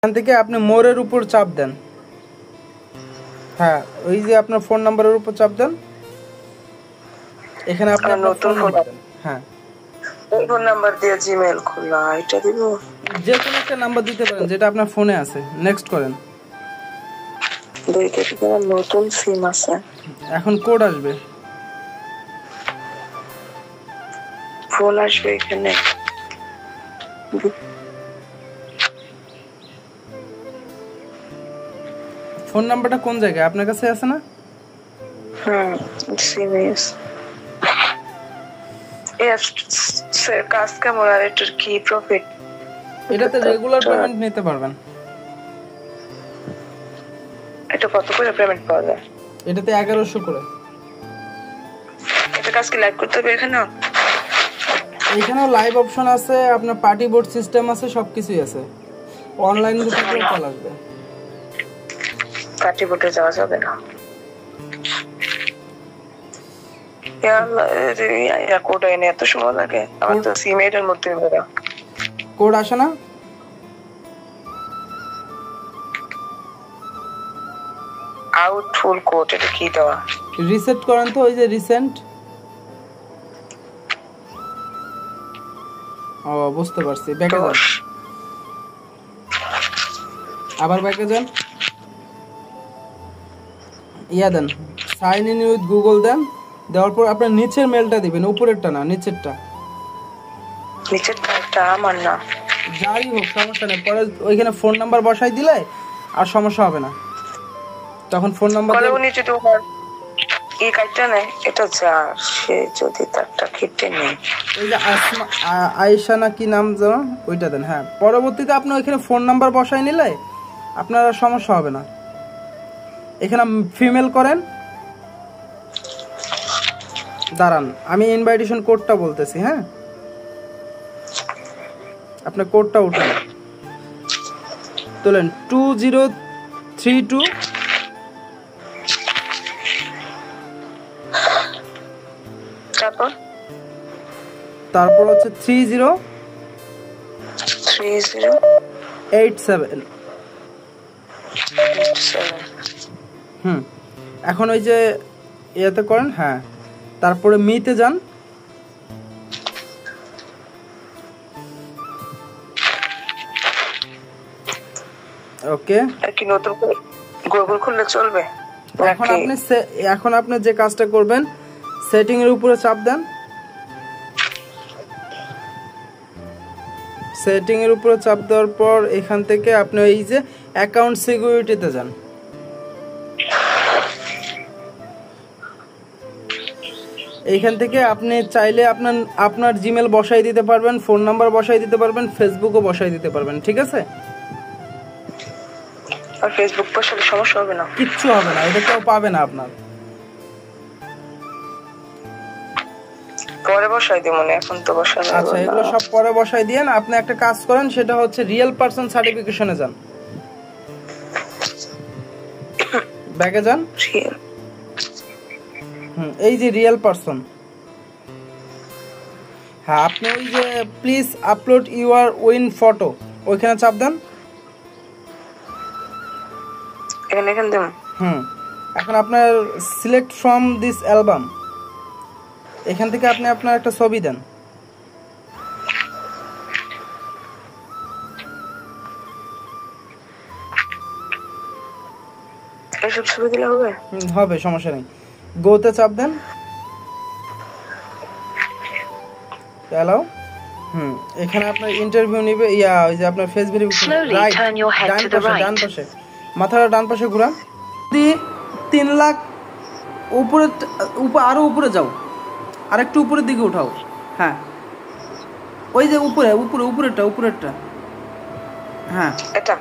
এখান থেকে আপনি মোরের উপর চাপ দেন। হ্যাঁ, ওই যে আপনার ফোন নাম্বারের উপর চাপ দেন, এখানে আপনি নতুন ফোন পাবেন। হ্যাঁ, এই ফোন নাম্বার দিয়ে জিমেইল খোলা, এটা দিব, যে কোনো একটা নাম্বার দিতে পারেন যেটা আপনার ফোনে আছে। নেক্সট করেন। নতুন সিম আছে, এখন কোড আসবে, ফোন আসবে এখানে। ফোন নাম্বারটা কোন জায়গায় আপনার কাছে আছে না? সিরিয়াস স্যার, কাজ কেমন আর এটার কি প্রফিট? এটাতে রেগুলার পেমেন্ট নিতে পারবেন। এটা কত করে পেমেন্ট পাওয়া যায়? এটাতে 1100 করে। এটা কাজ কি লাইভ করতে হবে এখানে? এখানেও লাইভ অপশন আছে, আপনার পার্টি বোর্ড সিস্টেম আছে, সবকিছুই আছে। অনলাইন গ্রুপে কল আসবে। পার্টি বোর্ডে যাওয়া যাবে না? কোড এনে এত সময় লাগে? আমার তো সিম এর মধ্যে কোড আসে না। আউট ফুল কোড, এটা কি দেওয়া? রিসেট করেন তো, ওই যে রিসেন্ট। ও, বুঝতে পারছি। ব্যাকে যান, আবার ব্যাকে যান, ইয়া দেন, সাইন ইন উইথ গুগল দেন। দেওয়ার পর আপনার নিচের মেলটা দিবেন, উপরেরটা না, নিচেরটা। নিচেরটা আমার না, যাই হোক সমস্যা নেই। পরে ওইখানে ফোন নাম্বার বসাই দিলে আর সমস্যা হবে না। তখন ফোন নাম্বার নিচে তো এই কাজটা নেই, এটা যা সে যদি তারটা কেটে নেই, ওই যে আয়েশা না কি নাম যেন, ওইটা দেন। হ্যাঁ, পরবর্তীতে আপনি ওইখানে ফোন নাম্বার বসাই নিলে আপনার সমস্যা হবে না। এখানে ফিমেল করেন। দাঁড়ান, আমি ইনভাইটেশন কোডটা বলতেছি। হ্যাঁ, আপনার কোডটা উঠান, তোলেন 2032, তারপর হচ্ছে 3087। এখন ওই যে ইয়েতে করেন। হ্যাঁ, তারপরে মিতে যান। ওকে, কি নতুন করে গুগল খুললে চলবে? এখন আপনি যে কাজটা করবেন, সেটিং এর উপরে চাপ দেন। সেটিং এর উপরে চাপ দেওয়ার পর এখান থেকে আপনি এই যে অ্যাকাউন্ট সিকিউরিটিতে যান। এইখান থেকে আপনি চাইলে আপনার জিমেল বসাই দিতে পারবেন, ফোন নাম্বার বসাই দিতে পারবেন, ফেসবুকও বসাই দিতে পারবেন। ঠিক আছে? আর ফেসবুক বসালে সমস্যা হবে না? কিচ্ছু হবে না, এটা কেউ পাবে না আপনার। পরে বসাই দিই মনে, এখন তো বসানো। আচ্ছা, এগুলো সব পরে বসাই দিয়েন। আপনি একটা কাজ করেন, সেটা হচ্ছে রিয়েল পারসন সার্টিফিকেশনে যান। ব্যাকে যান। এই যে রিয়েল পারসন। হ্যাঁ, আপনি ওই যে please upload your win photo, ওইখানে চাপ দেন। এখন আপনার সিলেক্ট ফ্রম দিস অ্যালবাম, এখান থেকে আপনি আপনার একটা ছবি দেন। এসব ছবি দিলে হবে? হবে, সমস্যা নেই। গোতে চাপ দেন। হ্যালো, এখানে আপনার ইন্টারভিউ নিবে। ওই যে আপনার ফেস ভেরিফিকেশন, রাইট, ডান পাশে, মাথাটা ডান পাশে ঘুরান। 3 লাখ উপরে, আরো উপরে যাও, আরেকটু উপরের দিকে উঠাও। হ্যাঁ, ওই যে উপরেরটা। হ্যাঁ, এটা